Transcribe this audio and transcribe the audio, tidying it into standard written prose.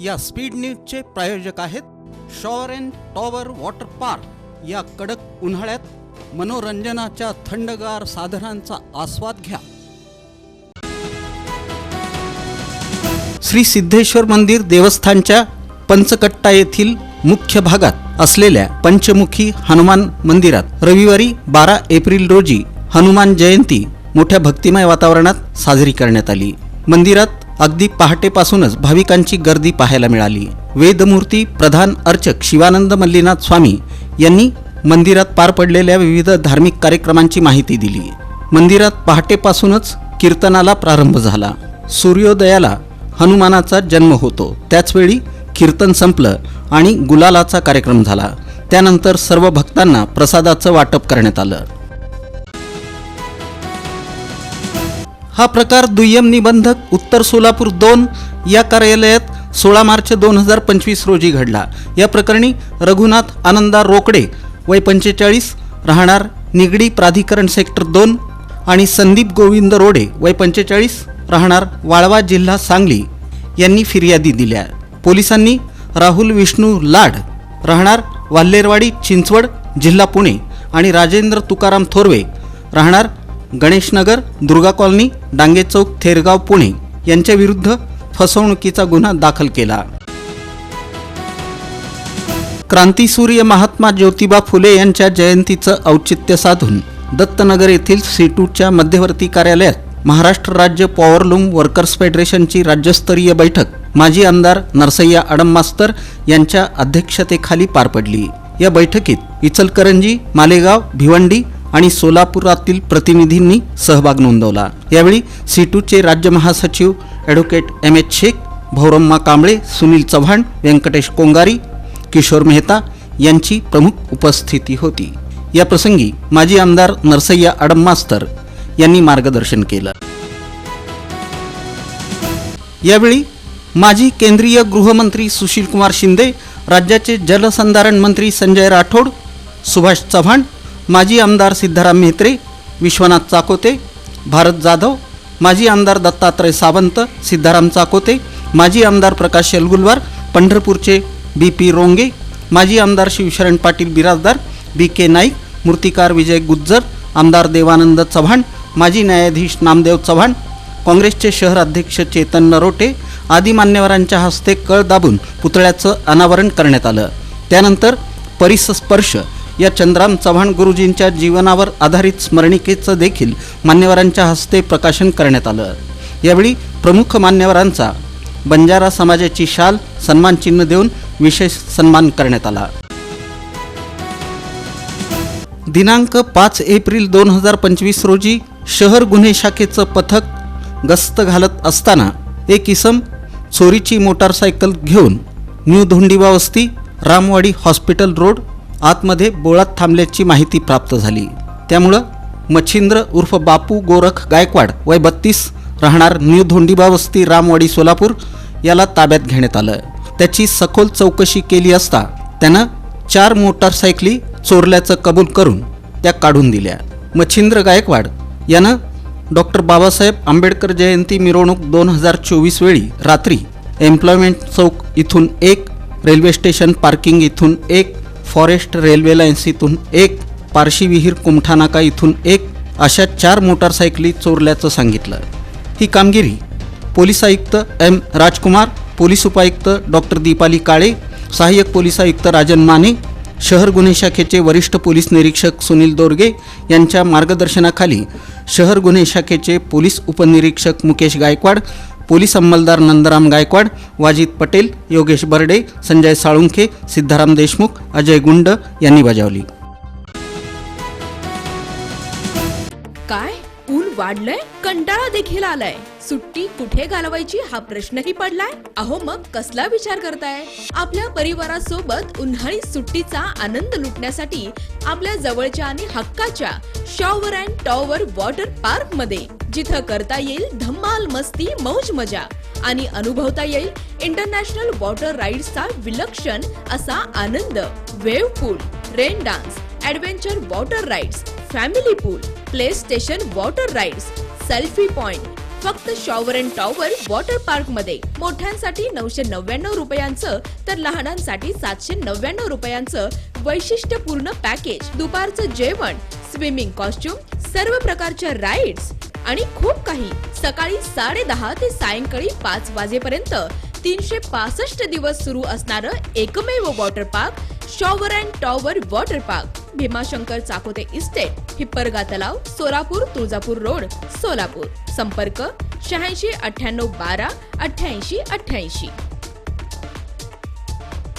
या स्पीड न्यूजचे प्रायोजक आहेत shower and tower water park. या कडक उन्हाळ्यात मनोरंजनाच्या थंडगार साधनांचा आस्वाद घ्या। श्री सिद्धेश्वर मंदिर देवस्थानच्या पंचकट्टा येथील मुख्य भागात असलेल्या पंचमुखी हनुमान मंदिरात रविवारी 12 एप्रिल रोजी हनुमान जयंती मोठ्या भक्तिमय वातावरणात साजरी करण्यात आली। मंदिरात अगदी पहाटेपासूनच भाविकांची गर्दी पाहायला मिळाली। वेदमूर्ती प्रधान अर्चक शिवानंद मल्लीनाथ स्वामी यांनी मंदिरात पार पडलेल्या विविध धार्मिक कार्यक्रमांची माहिती दिली। मंदिरात पहाटेपासूनच कीर्तनाला प्रारंभ झाला। सूर्योदयाला हनुमानाचा जन्म होतो, त्याचवेळी कीर्तन संपलं आणि गुलालाचा कार्यक्रम झाला। त्यानंतर सर्व भक्तांना प्रसादाचं वाटप करण्यात आलं। हा प्रकार दुय्यम निबंधक उत्तर सोलापूर 2 या कार्यालयात 16 मार्च 2025 रोजी घडला। या प्रकरणी रघुनाथ आनंदा रोकडे वय 45 राहणार निगडी प्राधिकरण सेक्टर 2 आणि संदीप गोविंद रोडे वय 45 राहणार वाळवा जिल्हा सांगली यांनी फिर्यादी दिल्या। पोलिसांनी राहुल विष्णू लाड राहणार वाल्हेरवाडी चिंचवड जिल्हा पुणे आणि राजेंद्र तुकाराम थोरवे राहणार गणेशनगर दुर्गा कॉलनी डांगे चौक थेरगाव पुणे यांच्या विरुद्ध फसवणुकीचा गुन्हा दाखल केला। क्रांतीसूर्य महात्मा ज्योतिबा फुले यांच्या जयंतीचं औचित्य साधून दत्तनगर येथील C2च्या मध्यवर्ती कार्यालयात महाराष्ट्र राज्य पॉवरलूम वर्कर्स फेडरेशनची राज्यस्तरीय बैठक माजी आमदार नरसय्या अडम मास्तर यांच्या अध्यक्षतेखाली पार पडली। या बैठकीत इचलकरंजी, मालेगाव, भिवंडी आणि सोलापुरातील प्रतिनिधींनी सहभाग नोंदवला। यावेळी C2चे राज्य महासचिव ॲडव्होकेट M.H. शेख, भौरम्मा कांबळे, सुनील चव्हाण, व्यंकटेश कोंगारी, किशोर मेहता यांची प्रमुख उपस्थिती होती। या प्रसंगी माजी आमदार नरसय्या अडम मास्तर यांनी मार्गदर्शन केलं। यावेळी माजी केंद्रीय गृहमंत्री सुशीलकुमार शिंदे, राज्याचे जलसंधारण मंत्री संजय राठोड, सुभाष चव्हाण, माजी आमदार सिद्धाराम म्हेत्रे, विश्वनाथ चाकोते, भारत जाधव, माजी आमदार दत्तात्रय सावंत, सिद्धाराम चाकोते, माजी आमदार प्रकाश यलगुलवार, पंढरपूरचे BP रोंगे, माजी आमदार शिवशरण पाटील बिराजदार, BK नाईक, मूर्तिकार विजय गुज्जर, आमदार देवानंद चव्हाण, माजी न्यायाधीश नामदेव चव्हाण, काँग्रेसचे शहर अध्यक्ष चेतन नरोटे आदी मान्यवरांच्या हस्ते कळ दाबून पुतळ्याचं अनावरण करण्यात आलं। त्यानंतर परिसस्पर्श या चंद्राम चव्हाण गुरुजींच्या जीवनावर आधारित स्मरणिकेचं देखील मान्यवरांच्या हस्ते प्रकाशन करण्यात आलं। यावेळी प्रमुख मान्यवरांचा बंजारा समाजाची शाल, सन्मानचिन्ह देऊन विशेष सन्मान करण्यात आला। दिनांक 5 एप्रिल 2025 रोजी शहर गुन्हे शाखेचं पथक गस्त घालत असताना एक इसम चोरीची मोटारसायकल घेऊन न्यू धोंडीबा वस्ती, रामवाडी हॉस्पिटल रोड आतमध्ये बोळात थांबल्याची माहिती प्राप्त झाली। त्यामुळं मच्छिंद्र उर्फ बापू गोरख गायकवाड वय 32 राहणार न्यू धोंडीबा वस्ती, रामवाडी, सोलापूर याला ताब्यात घेण्यात आलं। त्याची सखोल चौकशी केली असता त्यानं 4 मोटारसायकली चोरल्याचं कबूल करून त्या काढून दिल्या। मच्छिंद्र गायकवाड यानं डॉक्टर बाबासाहेब आंबेडकर जयंती मिरवणूक 2024 वेळी रात्री एम्प्लॉयमेंट चौक इथून 1, रेल्वे स्टेशन पार्किंग इथून 1, फॉरेस्ट रेल्वे लाईन्स इथून 1, पारशी विहीर कुमठानाका इथून 1 अशा 4 मोटारसायकली चोरल्याचं सांगितलं। ही कामगिरी पोलीस आयुक्त M. राजकुमार, पोलीस उपायुक्त डॉक्टर दीपाली काळे, सहाय्यक पोलीस आयुक्त राजन माने, शहर गुन्हे शाखेचे वरिष्ठ पोलीस निरीक्षक सुनील दोरगे यांच्या मार्गदर्शनाखाली शहर गुन्हे शाखेचे पोलीस उपनिरीक्षक मुकेश गायकवाड, पोलीस अंमलदार नंदराम गायकवाड, वाजिद पटेल, योगेश बर्डे, संजय साळुंखे, सिद्धाराम देशमुख, अजय गुंड यांनी बजावली। काय ऊन वाढलंय, कंटाळा देखील आलाय, सुट्टी कुठे घालवायची हा प्रश्नही पडलाय। अहो मग कसला विचार करताय? आपल्या परिवारासोबत उन्हाळी सुट्टीचा आनंद लुटण्यासाठी आपल्या जवळच्या आणि हक्काच्या shower and tower water park मध्ये, जिथं करता येईल धम्माल मस्ती, मौज मजा आणि अनुभवता येईल इंटरनॅशनल वॉटर राईड्सचा विलक्षण असा आनंद। Wave pool, rain dance, adventure water rides, family pool, play station water rides, selfie point, फक्त shower and tower water park मध्ये. मोठ्यांसाठी 999 रुपयांचं तर लहानांसाठी 799 रुपयांचं वैशिष्ट्यपूर्ण पॅकेज. दुपारचं जेवण, स्विमिंग कॉस्ट्युम, सर्व प्रकारच्या राईड्स आणि खूप काही. सकाळी 10:30 ते सायंकाळी 5 वाजेपर्यंत 365 दिवस सुरू असणारं एकमेव water park shower and tower water park. Bhimashankar Chakote estate, Hipparga तलाव, सोलापूर, तुळजापूर रोड, सोलापूर. संपर्क 86 98 12 88 88.